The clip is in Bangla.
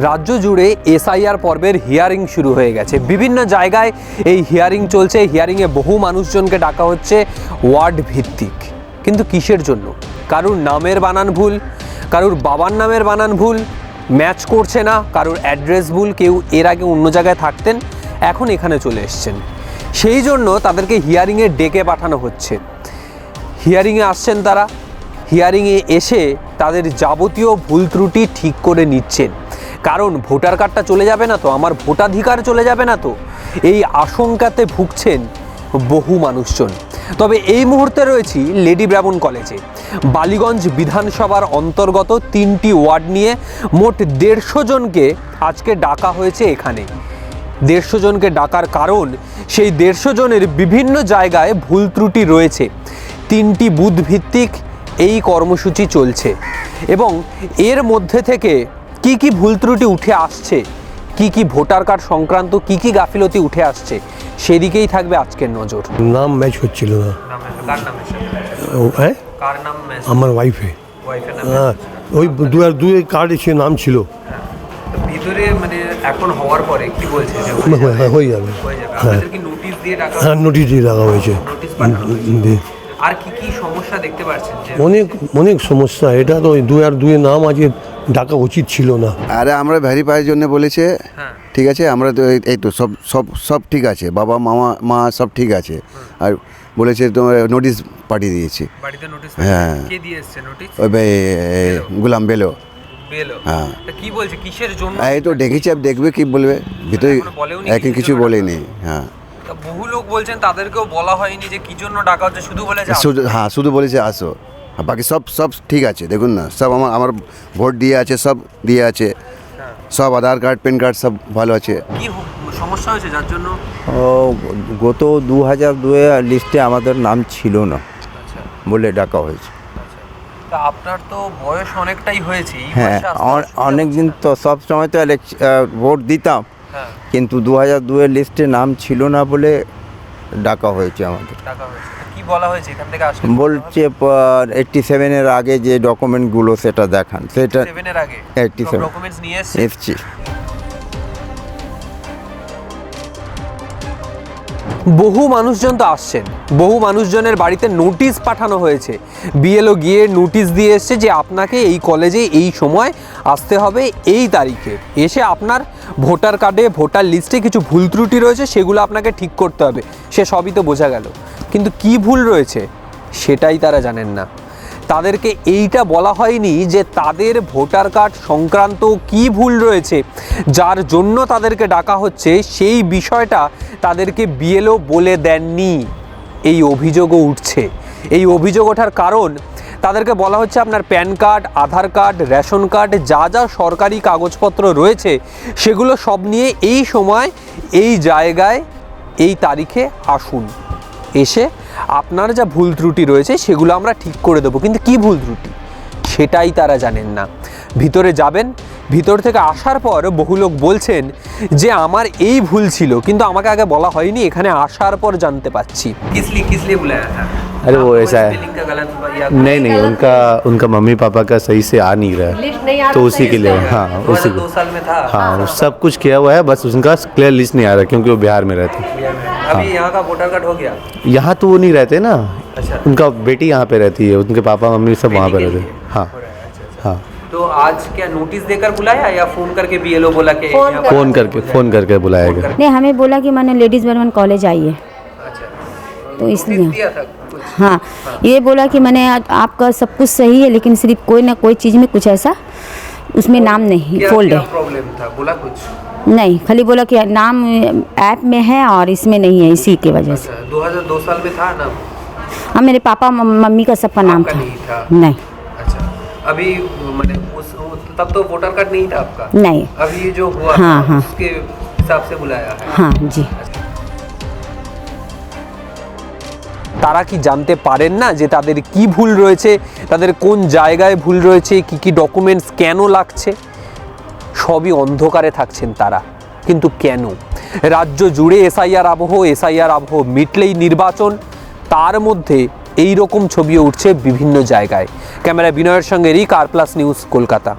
রাজ্য জুড়ে এসআইআর পর্বের হিয়ারিং শুরু হয়ে গেছে। বিভিন্ন জায়গায় এই হিয়ারিং চলছে। হিয়ারিংয়ে বহু মানুষজনকে ডাকা হচ্ছে ওয়ার্ড ভিত্তিক। কিন্তু কিসের জন্য? কারুর নামের বানান ভুল, কারুর বাবার নামের বানান ভুল, ম্যাচ করছে না, কারুর অ্যাড্রেস ভুল, কেউ এর আগে অন্য জায়গায় থাকতেন, এখন এখানে চলে এসছেন। সেই জন্য তাদেরকে হিয়ারিংয়ে ডেকে পাঠানো হচ্ছে। হিয়ারিংয়ে আসছেন তারা, হিয়ারিংয়ে এসে তাদের যাবতীয় ভুল ত্রুটি ঠিক করে নিচ্ছেন। কারণ ভোটার কার্ডটা চলে যাবে না তো, আমার ভোটাধিকার চলে যাবে না তো, এই আশঙ্কাতে ভুগছেন বহু মানুষজন। তবে এই মুহূর্তে রয়েছি লেডি ব্রাউন কলেজে। বালিগঞ্জ বিধানসভার অন্তর্গত 3টি ওয়ার্ড নিয়ে মোট 150 জনকে আজকে ডাকা হয়েছে এখানে। 150 জনকে ডাকার কারণ সেই 150 জনের বিভিন্ন জায়গায় ভুল ত্রুটি রয়েছে। 3টি বুথ ভিত্তিক এই কর্মসূচি চলছে এবং এর মধ্যে থেকে কি কি ভুল ত্রুটি উঠে আসছে, কি কি ভোটার কার্ড সংক্রান্ত কি কি গাফিলতি উঠে আসছে, সেদিকেই থাকবে আজকের নজর। নাম ম্যাচ হচ্ছিল না। কার নাম ম্যাচ? আমার ওয়াইফে। হ্যাঁ, ওই দু কার্ড সে নাম ছিল ভিতরে, মানে এখন হওয়ার পরে কি বলছে যে হয়ে যাবে? আপনাদের কি নোটিশ দিয়ে ডাকা? হ্যাঁ, নোটিশ দিয়ে ডাকা হয়েছে। আর কি কি সমস্যা দেখতে পাচ্ছেন? অনেক সমস্যা। এটা তো ওই 2 নাম আজকে ডাকা উচিত ছিল না। আরে আমরা ভেরিফাইয়ের জন্য বলেছে, ঠিক আছে, আমরা তো এই তো সব ঠিক আছে, বাবা মা সব ঠিক আছে, আর বলেছে তোমার নোটিশ পাঠিয়ে দিয়েছে। হ্যাঁ, কে দিয়ে এসেছে নোটিশ? ওই গুলাম বেলো। হ্যাঁ, কি বলছে কিসের জন্য? এই তো ডেকেছে, দেখবে কি বলবে, ভিতরে এখন কিছু বলেনি। হ্যাঁ, বহু লোক বলছেন তাদেরকেও বলা হয়নি যে কি জন্য ডাকা হচ্ছে, শুধু বলেছে শুধু বলেছে আসো, বাকি সব ঠিক আছে। দেখুন না, সব আমার ভোট দিয়ে আছে, সব দিয়ে আছে, সব আধার কার্ড প্যান কার্ড সব ভালো আছে। কি সমস্যা হয়েছে যার জন্য? গত 2002 লিস্টে আমাদের নাম ছিল না বলে ডাকা হয়েছে। তা আপনার তো বয়স অনেকটাই হয়েছে। হ্যাঁ, অনেক দিন তো সব সময় তো ভোট দিতাম, কিন্তু 2002 লিস্টে নাম ছিল না বলে ডাকা হয়েছে আমাদের। কি বলা হয়েছে এখান থেকে আসলে? বলছে 87-এর আগে যে ডকুমেন্টগুলো সেটা দেখান। সেটা 87-এর আগে 87 ডকুমেন্টস নিয়ে এসছি। বহু মানুষজন তো আসছেন, বহু মানুষজনের বাড়িতে নোটিশ পাঠানো হয়েছে। বিএলও গিয়ে নোটিশ দিয়ে এসছে যে আপনাকে এই কলেজে এই সময় আসতে হবে, এই তারিখে এসে আপনার ভোটার কার্ডে ভোটার লিস্টে কিছু ভুল ত্রুটি রয়েছে, সেগুলো আপনাকে ঠিক করতে হবে। সে সবই তো বোঝা গেল, কিন্তু কি ভুল রয়েছে সেটাই তারা জানেন না। তাদেরকে এইটা বলা হয়নি যে তাদের ভোটার কার্ড সংক্রান্ত কি ভুল রয়েছে, যার জন্য তাদেরকে ডাকা হচ্ছে, সেই বিষয়টা তাদেরকে বিএলও বলে দেননি। এই অভিযোগও উঠছে। এই অভিযোগ ওঠার কারণ তাদেরকে বলা হচ্ছে আপনার প্যান কার্ড, আধার কার্ড, রেশন কার্ড, যা যা সরকারি কাগজপত্র রয়েছে সেগুলো সব নিয়ে এই সময় এই জায়গায় এই তারিখে আসুন, এসে আপনার যা ভুল ত্রুটি রয়েছে সেগুলো আমরা ঠিক করে দেবো। কিন্তু কি ভুল ত্রুটি সেটাই তারা জানেন না। ভিতরে যাবেন, ভিতর থেকে আসার পর বহু লোক বলছেন যে আমার এই ভুল ছিল, কিন্তু আমাকে আগে বলা হয়নি, এখানে আসার পর জানতে পাচ্ছি। কিসলিয়ে বুলায়া থা? अरे वो ऐसा है, नहीं उनका मम्मी पापा का सही से आ नहीं रहा है, तो उसी के लिए। हाँ, उसी 2 साल में था। हाँ, सब कुछ किया हुआ है, बस उनका क्लियर लिस्ट नहीं आ रहा क्योंकि वो बिहार में रहते। अभी यहाँ का वोटर कार्ड हो गया? यहाँ तो वो नहीं रहते ना। अच्छा, उनका बेटी यहाँ पे रहती है, उनके पापा मम्मी सब वहाँ पे रहते हैं। हाँ हाँ। तो आज क्या नोटिस देकर बुलाया या फोन करके बीएलओ बोला कि फोन करके बुलाया गया? नहीं, हमें बोला कि मैंने लेडीज़ ब्राउन कॉलेज आई है। अच्छा, तो इसलिए दिया था कुछ? हाँ, ये बोला कि मैंने आपका सब कुछ सही है, लेकिन सिर्फ कोई ना कोई चीज़ में कुछ ऐसा उसमें नाम नहीं फोल्ड है। प्रॉब्लम था? बोला कुछ नहीं, खाली बोला कि नाम ऐप में है और इसमें नहीं है, इसी की वजह से। 2002 साल में था ना? हाँ, मेरे पापा मम्मी का सबका नाम था। नहीं था? नहीं। अच्छा, अभी मैंने तब तो वोटर कार्ड नहीं था आपका? नहीं। अभी ये जो हुआ हाँ, हाँ, उसके हिसाब से बुलाया है? हाँ जी। তারা কি জানতে পারেন না যে তাদের কি ভুল রয়েছে, তাদের কোন জায়গায় ভুল রয়েছে, কি কি ডকুমেন্টস কেন লাগছে? সবই অন্ধকারে থাকছেন তারা। কিন্তু কেন? রাজ্য জুড়ে এসআইআর আবহ মিটলেই নির্বাচন, তার মধ্যে এই রকম ছবিও উঠছে বিভিন্ন জায়গায়। ক্যামেরা বিনয়ের সঙ্গে রিক, আর প্লাস নিউজ, কলকাতা।